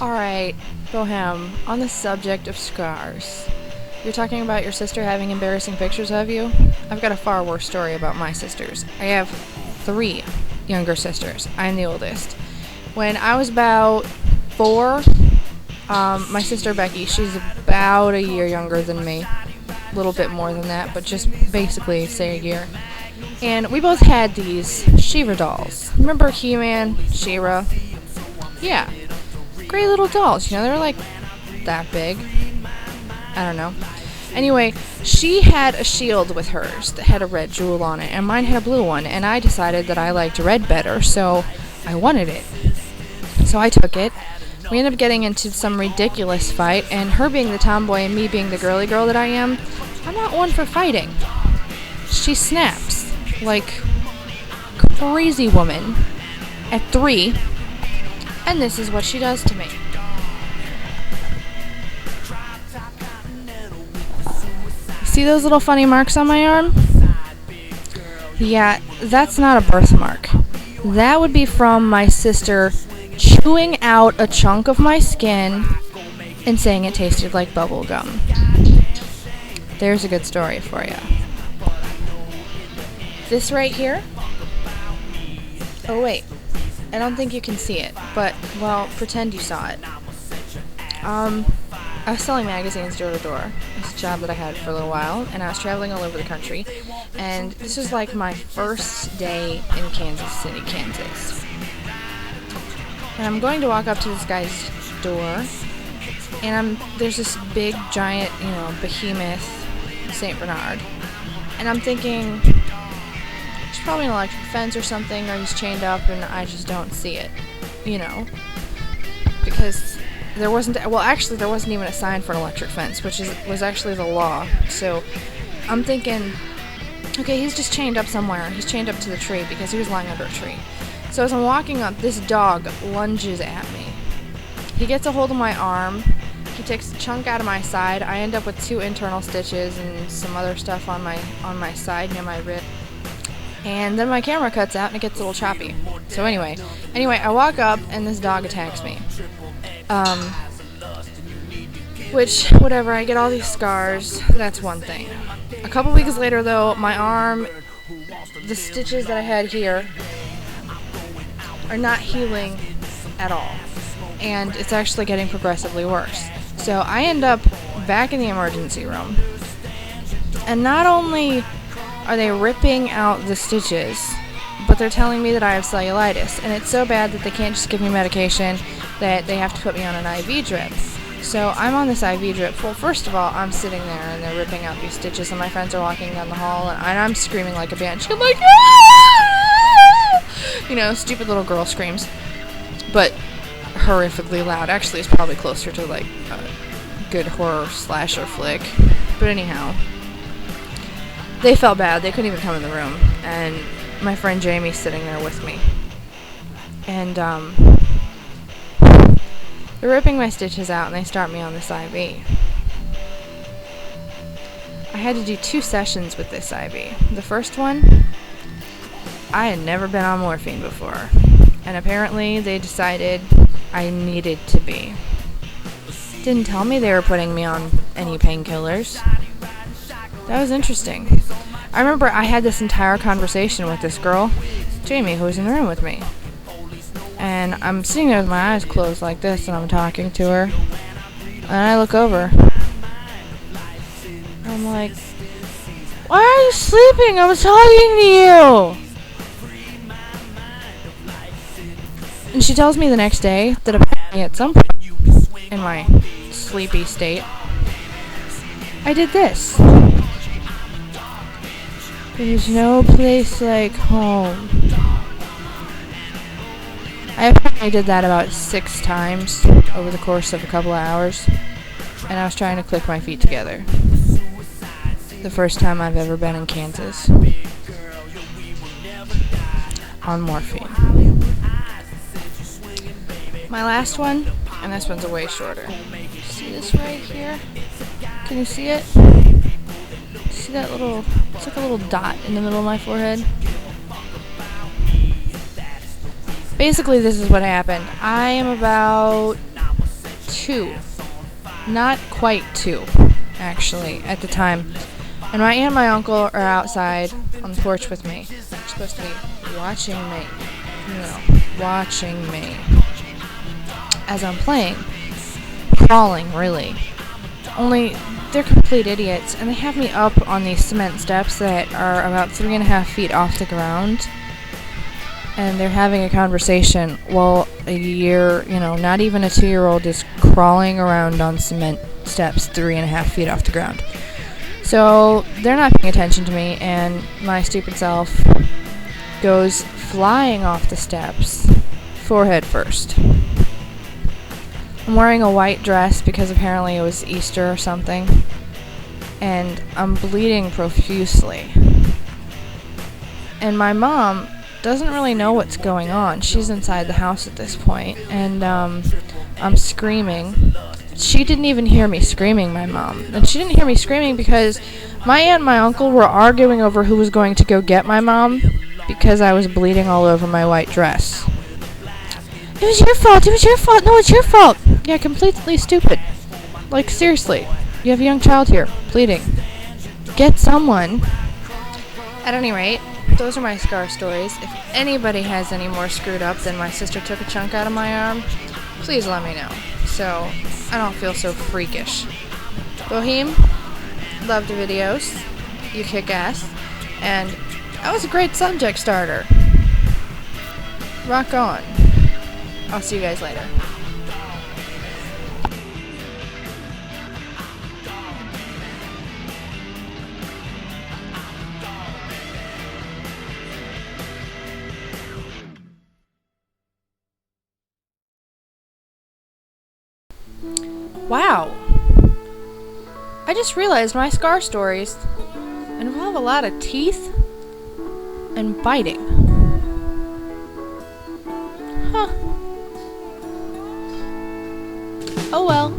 Alright, Bohem, on the subject of scars. You're talking about your sister having embarrassing pictures of you? I've got a far worse story about my sisters. I have 3 younger sisters. I'm the oldest. When I was about 4, my sister Becky, she's about a year younger than me. A little bit more than that, but just basically say a year. And we both had these She-Ra dolls. Remember He-Man, She-Ra? Yeah. Great little dolls, they were like that big. I don't know. Anyway, she had a shield with hers that had a red jewel on it, and mine had a blue one, and I decided that I liked red better, so I wanted it. So I took it. We ended up getting into some ridiculous fight, and her being the tomboy and me being the girly girl that I am, I'm not one for fighting. She snaps like crazy woman at 3. And this is what she does to me. See those little funny marks on my arm? Yeah, that's not a birthmark. That would be from my sister chewing out a chunk of my skin and saying it tasted like bubble gum. There's a good story for you. This right here? Oh wait. I don't think you can see it, but, well, pretend you saw it. I was selling magazines door to door. It's a job that I had for a little while, and I was traveling all over the country. And this was like my first day in Kansas City, Kansas. And I'm going to walk up to this guy's door, and there's this big, giant, behemoth St. Bernard. And I'm thinking, it's probably an electric fence or something, or he's chained up and I just don't see it, because there wasn't even a sign for an electric fence, which was actually the law. So I'm thinking, okay, he's just chained up somewhere. He's chained up to the tree because he was lying under a tree. So as I'm walking up, this dog lunges at me. He gets a hold of my arm. He takes a chunk out of my side. I end up with 2 internal stitches and some other stuff on my side near my rib. And then my camera cuts out and it gets a little choppy. So anyway, I walk up and this dog attacks me. Which, whatever, I get all these scars. That's one thing. A couple weeks later, though, my arm, the stitches that I had here are not healing at all. And it's actually getting progressively worse. So I end up back in the emergency room. And not only are they ripping out the stitches, but they're telling me that I have cellulitis, and it's so bad that they can't just give me medication, that they have to put me on an IV drip. So I'm on this IV drip. Well, first of all, I'm sitting there and they're ripping out these stitches, and my friends are walking down the hall, and I'm screaming like a banshee. I'm like, ah! Stupid little girl screams, but horrifically loud. Actually, it's probably closer to like a good horror slasher flick. But anyhow, they felt bad. They couldn't even come in the room. And my friend Jamie's sitting there with me. And, they're ripping my stitches out and they start me on this IV. I had to do 2 sessions with this IV. The first one, I had never been on morphine before. And apparently they decided I needed to be. Didn't tell me they were putting me on any painkillers. That was interesting. I remember I had this entire conversation with this girl, Jamie, who was in the room with me. And I'm sitting there with my eyes closed like this, and I'm talking to her. And I look over. I'm like, why are you sleeping? I was talking to you! And she tells me the next day that apparently at some point in my sleepy state, I did this. There's no place like home. I apparently did that about 6 times over the course of a couple of hours, and I was trying to click my feet together. The first time I've ever been in Kansas. On morphine. My last one, and this one's a way shorter. See this right here? Can you see it? See that little, it's like a little dot in the middle of my forehead? Basically, this is what happened. I am about 2. Not quite 2, actually, at the time. And my aunt and my uncle are outside on the porch with me. They're supposed to be watching me. Watching me. As I'm playing. Crawling, really. Only, they're complete idiots, and they have me up on these cement steps that are about 3.5 feet off the ground. And they're having a conversation while not even a 2-year-old is crawling around on cement steps 3.5 feet off the ground. So they're not paying attention to me, and my stupid self goes flying off the steps, forehead first. I'm wearing a white dress because apparently it was Easter or something, and I'm bleeding profusely. And my mom doesn't really know what's going on. She's inside the house at this point, and I'm screaming. She didn't even hear me screaming, my mom. And she didn't hear me screaming because my aunt and my uncle were arguing over who was going to go get my mom because I was bleeding all over my white dress. It was your fault! It was your fault! No, it's your fault! Yeah, completely stupid. Like, seriously. You have a young child here, bleeding. Get someone. At any rate, those are my scar stories. If anybody has any more screwed up than my sister took a chunk out of my arm, please let me know, so I don't feel so freakish. Boheme, loved the videos. You kick ass. And that was a great subject starter. Rock on. I'll see you guys later. Wow. I just realized my scar stories involve a lot of teeth and biting. Huh. Oh well.